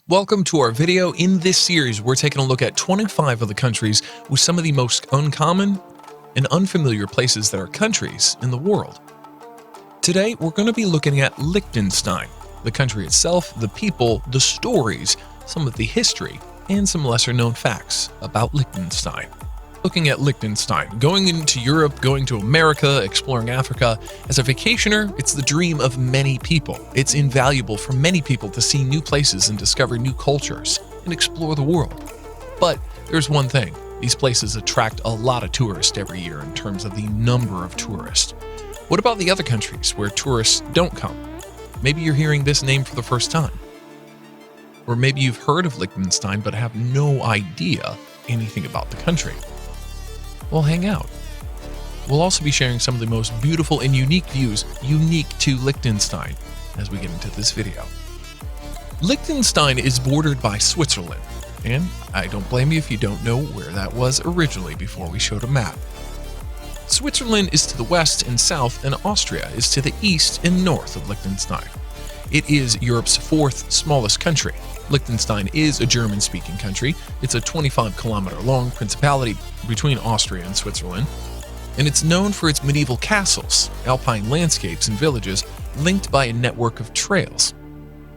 Welcome to our video. In this series, we're taking a look at 25 of the countries with some of the most uncommon and unfamiliar places that are countries in the world. Today, we're going to be looking at Liechtenstein, the country itself, the people, the stories, some of the history, and some lesser-known facts about Liechtenstein. Looking at Liechtenstein, going into Europe, going to America, exploring Africa. As a vacationer, it's the dream of many people. It's invaluable for many people to see new places and discover new cultures and explore the world. But there's one thing, these places attract a lot of tourists every year in terms of the number of tourists. What about the other countries where tourists don't come? Maybe you're hearing this name for the first time. Or maybe you've heard of Liechtenstein but have no idea anything about the country. Well, hang out. We'll also be sharing some of the most beautiful and unique views unique to Liechtenstein as we get into this video. Liechtenstein is bordered by Switzerland, and I don't blame you if you don't know where that was originally before we showed a map. Switzerland is to the west and south, and Austria is to the east and north of Liechtenstein. It is Europe's fourth smallest country. Liechtenstein is a German-speaking country. It's a 25-kilometer-long principality between Austria and Switzerland, and it's known for its medieval castles, alpine landscapes, and villages linked by a network of trails.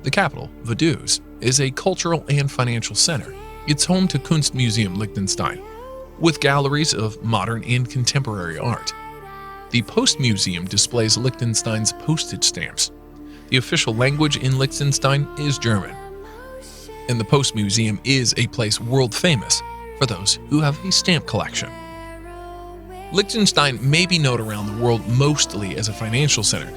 The capital, Vaduz, is a cultural and financial center. It's home to Kunstmuseum Liechtenstein, with galleries of modern and contemporary art. The Postmuseum displays Liechtenstein's postage stamps. The official language in Liechtenstein is German, and the Postmuseum is a place world famous for those who have a stamp collection. Liechtenstein may be known around the world mostly as a financial center,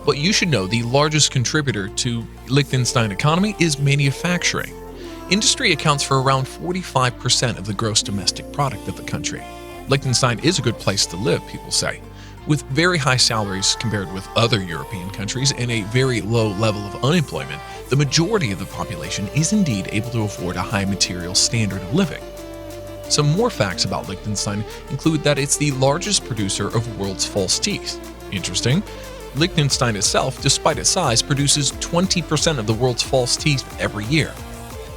but you should know the largest contributor to Liechtenstein economy is manufacturing. Industry accounts for around 45% of the gross domestic product of the country. Liechtenstein is a good place to live, people say, with very high salaries compared with other European countries and a very low level of unemployment. The majority of the population is indeed able to afford a high material standard of living. Some more facts about Liechtenstein include that it's the largest producer of world's false teeth. Interesting. Liechtenstein itself, despite its size, produces 20% of the world's false teeth every year.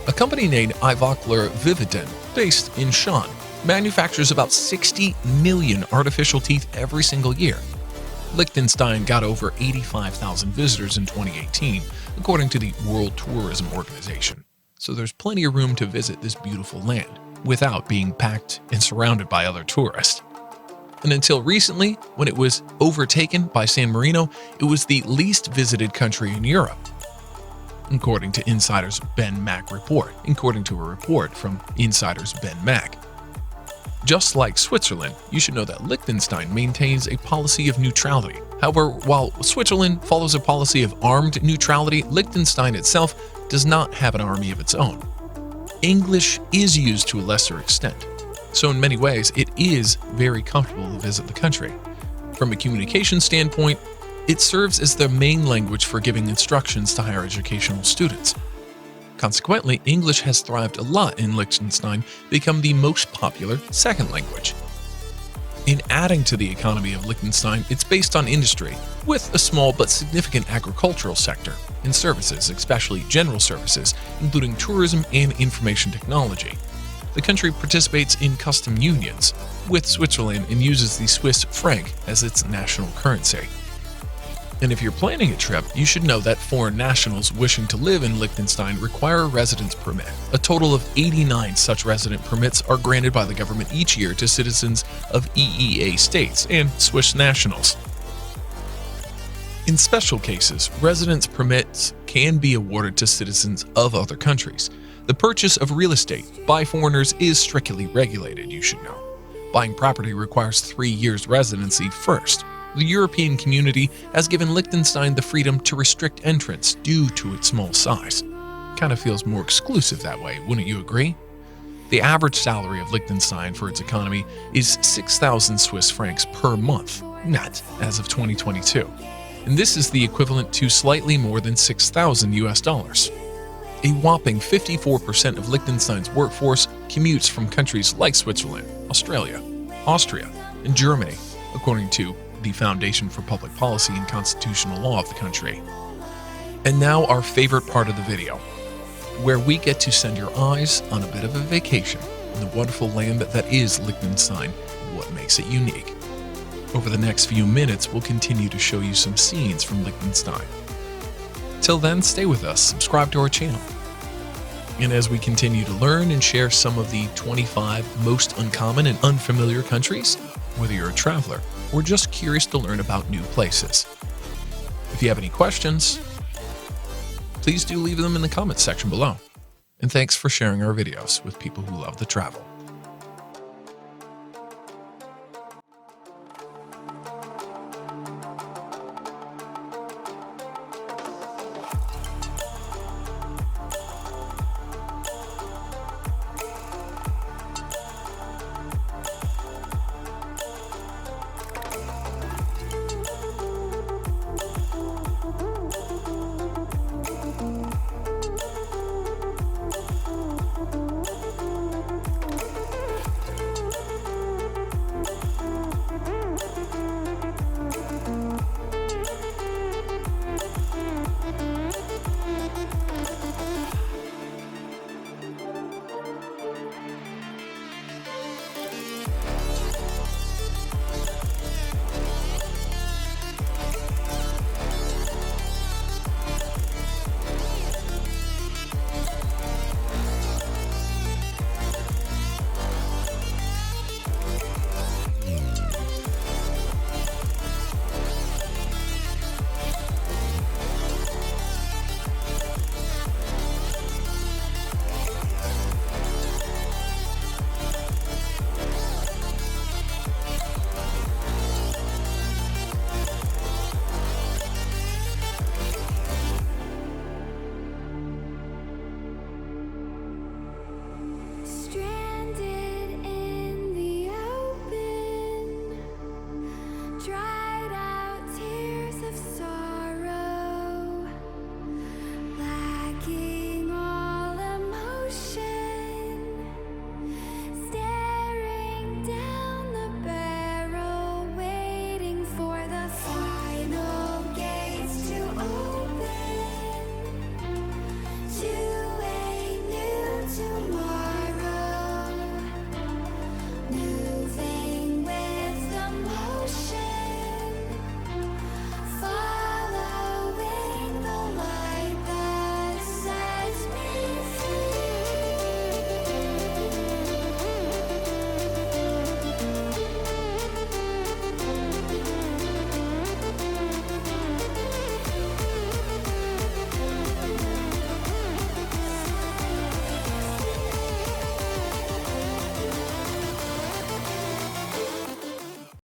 A company named Ivoclar Vividen, based in Schaan, manufactures about 60 million artificial teeth every single year. Liechtenstein got over 85,000 visitors in 2018, according to the World Tourism Organization. So there's plenty of room to visit this beautiful land without being packed and surrounded by other tourists. And until recently, when it was overtaken by San Marino, it was the least visited country in Europe, according to Insider's Ben Mack report, according to a report from Insider's Ben Mack. Just like Switzerland, you should know that Liechtenstein maintains a policy of neutrality. However, while Switzerland follows a policy of armed neutrality, Liechtenstein itself does not have an army of its own. English is used to a lesser extent, so in many ways it is very comfortable to visit the country. From a communication standpoint, it serves as the main language for giving instructions to higher educational students. Consequently, English has thrived a lot in Liechtenstein, become the most popular second language. In adding to the economy of Liechtenstein, it's based on industry, with a small but significant agricultural sector, and services, especially general services, including tourism and information technology. The country participates in custom unions with Switzerland and uses the Swiss franc as its national currency. And if you're planning a trip, you should know that foreign nationals wishing to live in Liechtenstein require a residence permit. A total of 89 such resident permits are granted by the government each year to citizens of EEA states and Swiss nationals. In special cases, residence permits can be awarded to citizens of other countries. The purchase of real estate by foreigners is strictly regulated, you should know. Buying property requires 3 years residency first. The European community has given Liechtenstein the freedom to restrict entrance due to its small size. Kind of feels more exclusive that way, wouldn't you agree? The average salary of Liechtenstein for its economy is 6,000 Swiss francs per month, net, as of 2022. And this is the equivalent to slightly more than 6,000 US dollars. A whopping 54% of Liechtenstein's workforce commutes from countries like Switzerland, Australia, Austria, and Germany, according to the Foundation for Public Policy and Constitutional Law of the country. And now our favorite part of the video. where we get to send your eyes on a bit of a vacation in the wonderful land that is Liechtenstein and what makes it unique. Over the next few minutes, we'll continue to show you some scenes from Liechtenstein. Till then, stay with us, subscribe to our channel. And as we continue to learn and share some of the 25 most uncommon and unfamiliar countries, whether you're a traveler or just curious to learn about new places. If you have any questions, please do leave them in the comments section below. And thanks for sharing our videos with people who love to travel.